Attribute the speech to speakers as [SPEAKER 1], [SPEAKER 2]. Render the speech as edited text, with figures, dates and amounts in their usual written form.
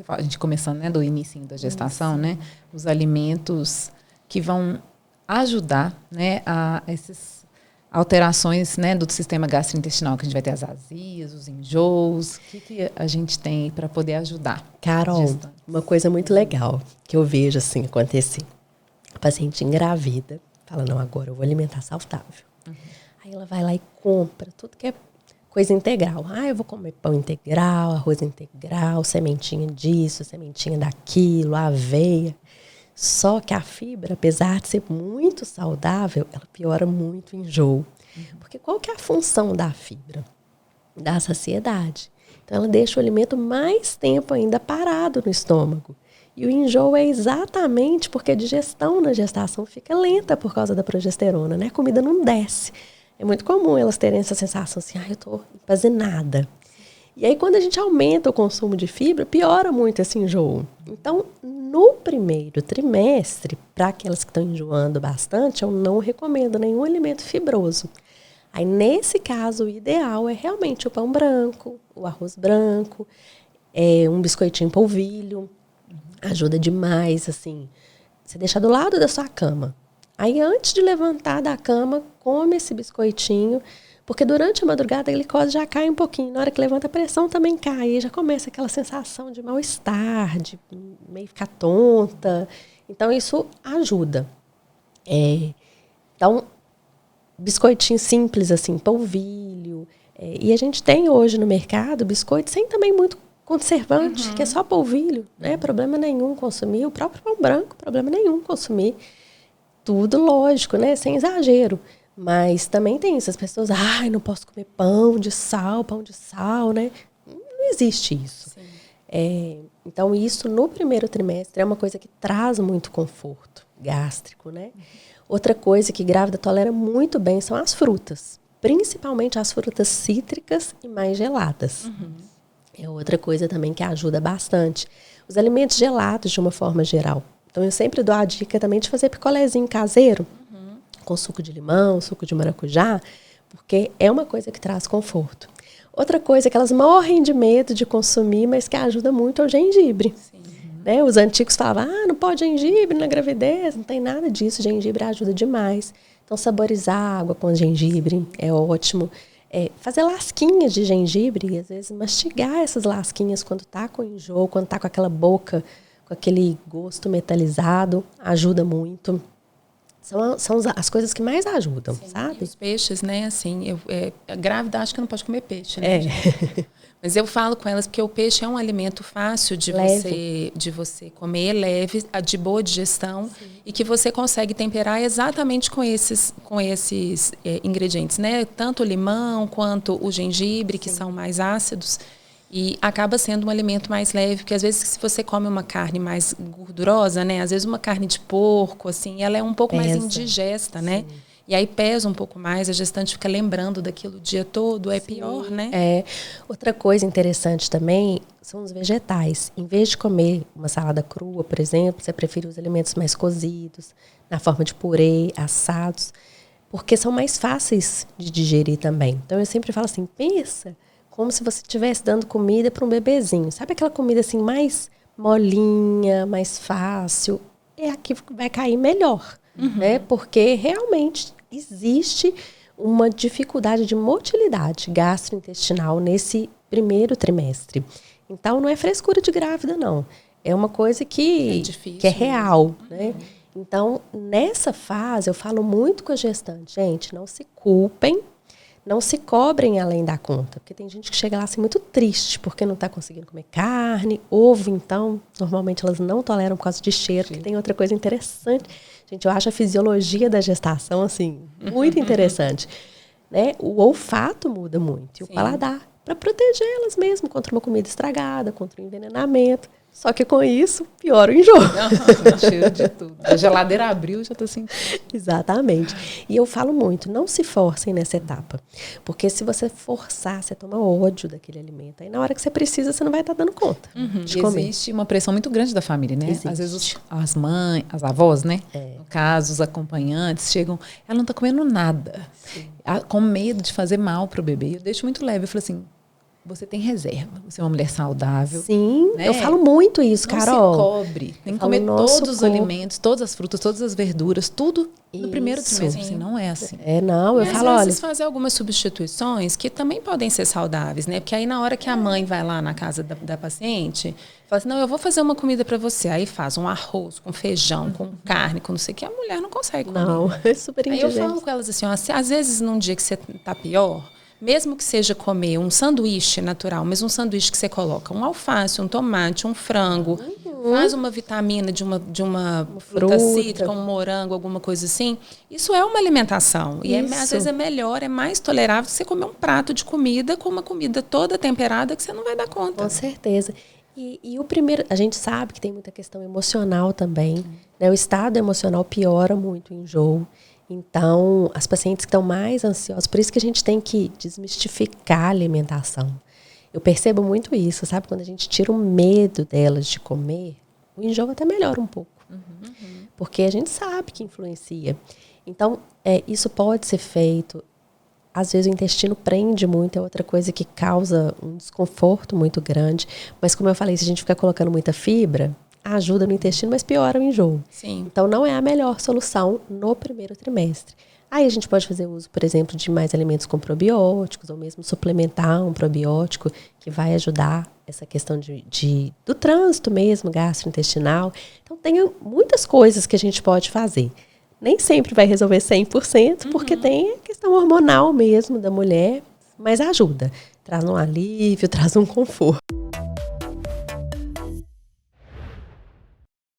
[SPEAKER 1] a gente começando, né, do início da gestação, né? Os alimentos que vão ajudar, né, a essas alterações, né, do sistema gastrointestinal, que a gente vai ter as azias, os enjoos. O que a gente tem para poder ajudar?
[SPEAKER 2] Carol, uma coisa muito legal que eu vejo assim acontecer. A paciente engravida, fala, não, agora eu vou alimentar saudável. Aí ela vai lá e compra tudo que é coisa integral. Eu vou comer pão integral, arroz integral, sementinha disso, sementinha daquilo, aveia. Só que a fibra, apesar de ser muito saudável, ela piora muito o enjoo. Porque qual que é a função da fibra? Da saciedade. Então, ela deixa o alimento mais tempo ainda parado no estômago. E o enjoo é exatamente porque a digestão na gestação fica lenta por causa da progesterona, né? A comida não desce. É muito comum elas terem essa sensação assim, eu estou empanzinada. E aí, quando a gente aumenta o consumo de fibra, piora muito esse enjoo. Então, no primeiro trimestre, para aquelas que estão enjoando bastante, eu não recomendo nenhum alimento fibroso. Aí, nesse caso, o ideal é realmente o pão branco, o arroz branco, um biscoitinho polvilho. Ajuda demais, assim. Você deixa do lado da sua cama. Aí, antes de levantar da cama, come esse biscoitinho, porque durante a madrugada a glicose já cai um pouquinho. Na hora que levanta, a pressão também cai. E já começa aquela sensação de mal-estar, de meio ficar tonta. Então, isso ajuda. Então, biscoitinho simples, assim, polvilho. E a gente tem hoje no mercado biscoito sem também muito conservante, que é só polvilho, né? Problema nenhum consumir. O próprio pão branco, problema nenhum consumir. Tudo lógico, né? Sem exagero. Mas também tem isso. As pessoas, não posso comer pão de sal, né? Não existe isso. Então, isso no primeiro trimestre é uma coisa que traz muito conforto gástrico, né? Outra coisa que grávida tolera muito bem são as frutas. Principalmente as frutas cítricas e mais geladas. É outra coisa também que ajuda bastante. Os alimentos gelados, de uma forma geral. Então, eu sempre dou a dica também de fazer picolézinho caseiro, com suco de limão, suco de maracujá, porque é uma coisa que traz conforto. Outra coisa que elas morrem de medo de consumir, mas que ajuda muito é o gengibre. Né? Os antigos falavam, não pode gengibre na gravidez, não tem nada disso, gengibre ajuda demais. Então, saborizar água com gengibre é ótimo. Fazer lasquinhas de gengibre e, às vezes, mastigar essas lasquinhas quando está com enjoo, quando está com aquela boca, com aquele gosto metalizado, ajuda muito. São as coisas que mais ajudam, sabe?
[SPEAKER 1] E os peixes, né, assim, a grávida acha que não pode comer peixe, né? Mas eu falo com elas porque o peixe é um alimento fácil de você comer, leve, de boa digestão. Sim. E que você consegue temperar exatamente com esses ingredientes, né? Tanto o limão quanto o gengibre, que são mais ácidos. E acaba sendo um alimento mais leve, porque às vezes se você come uma carne mais gordurosa, né? Às vezes uma carne de porco, assim, ela é um pouco mais indigesta, né? E aí pesa um pouco mais, a gestante fica lembrando daquilo o dia todo, pior, né?
[SPEAKER 2] Outra coisa interessante também são os vegetais. Em vez de comer uma salada crua, por exemplo, você prefere os alimentos mais cozidos, na forma de purê, assados, porque são mais fáceis de digerir também. Então eu sempre falo assim, pensa como se você estivesse dando comida para um bebezinho. Sabe aquela comida assim mais molinha, mais fácil? É a que vai cair melhor, né? Porque realmente existe uma dificuldade de motilidade gastrointestinal nesse primeiro trimestre. Então, não é frescura de grávida, não. É uma coisa que é real, né? Então, nessa fase, eu falo muito com a gestante. Gente, não se culpem, não se cobrem além da conta. Porque tem gente que chega lá assim muito triste porque não está conseguindo comer carne. Ovo, então, normalmente elas não toleram por causa de cheiro. Que tem outra coisa interessante. Gente, eu acho a fisiologia da gestação, assim, muito interessante. Né? O olfato muda muito. E o paladar. Para proteger elas mesmo contra uma comida estragada, contra o envenenamento. Só que com isso, piora o enjoo.
[SPEAKER 1] Cheiro de tudo. A geladeira abriu, já estou sentindo.
[SPEAKER 2] Exatamente. E eu falo muito, não se forcem nessa etapa. Porque se você forçar, você toma ódio daquele alimento. Aí na hora que você precisa, você não vai estar dando conta de comer.
[SPEAKER 1] Existe uma pressão muito grande da família, né?
[SPEAKER 2] Existe.
[SPEAKER 1] Às vezes as mães, as avós, né? No caso, os acompanhantes chegam, ela não está comendo nada. Com medo de fazer mal para o bebê. Eu deixo muito leve. Eu falo assim,
[SPEAKER 3] você tem reserva. Você é uma mulher saudável.
[SPEAKER 2] Sim,
[SPEAKER 3] né?
[SPEAKER 2] Eu falo muito isso,
[SPEAKER 3] não
[SPEAKER 2] Carol.
[SPEAKER 3] Não se cobre. Tem que comer todos os alimentos, todas as frutas, todas as verduras, tudo no primeiro trimestre. Assim, não é assim.
[SPEAKER 2] Não, eu falo, olha...
[SPEAKER 1] Às vezes fazer algumas substituições que também podem ser saudáveis, né? Porque aí na hora que a mãe vai lá na casa da paciente, fala assim, não, eu vou fazer uma comida para você. Aí faz um arroz com feijão, com carne, com não sei o que. A mulher não consegue comer.
[SPEAKER 2] Não, é super inteligente.
[SPEAKER 1] Aí eu falo com elas assim, ó, às vezes num dia que você tá pior... Mesmo que seja comer um sanduíche natural, mas um sanduíche que você coloca um alface, um tomate, um frango, faz uma vitamina de uma fruta cítrica, um morango, alguma coisa assim, isso é uma alimentação. E às vezes é melhor, é mais tolerável que você comer um prato de comida com uma comida toda temperada que você não vai dar conta.
[SPEAKER 2] Com certeza. E o primeiro, a gente sabe que tem muita questão emocional também. Né? O estado emocional piora muito o enjoo. Então, as pacientes que estão mais ansiosas, por isso que a gente tem que desmistificar a alimentação. Eu percebo muito isso, sabe? Quando a gente tira o medo delas de comer, o enjoo até melhora um pouco. Porque a gente sabe que influencia. Então, isso pode ser feito. Às vezes o intestino prende muito, é outra coisa que causa um desconforto muito grande. Mas como eu falei, se a gente ficar colocando muita fibra... ajuda no intestino, mas piora o enjoo.
[SPEAKER 1] Sim.
[SPEAKER 2] Então, não é a melhor solução no primeiro trimestre. Aí a gente pode fazer uso, por exemplo, de mais alimentos com probióticos, ou mesmo suplementar um probiótico que vai ajudar essa questão do trânsito mesmo, gastrointestinal. Então, tem muitas coisas que a gente pode fazer. Nem sempre vai resolver 100%, porque tem a questão hormonal mesmo da mulher, mas ajuda. Traz um alívio, traz um conforto.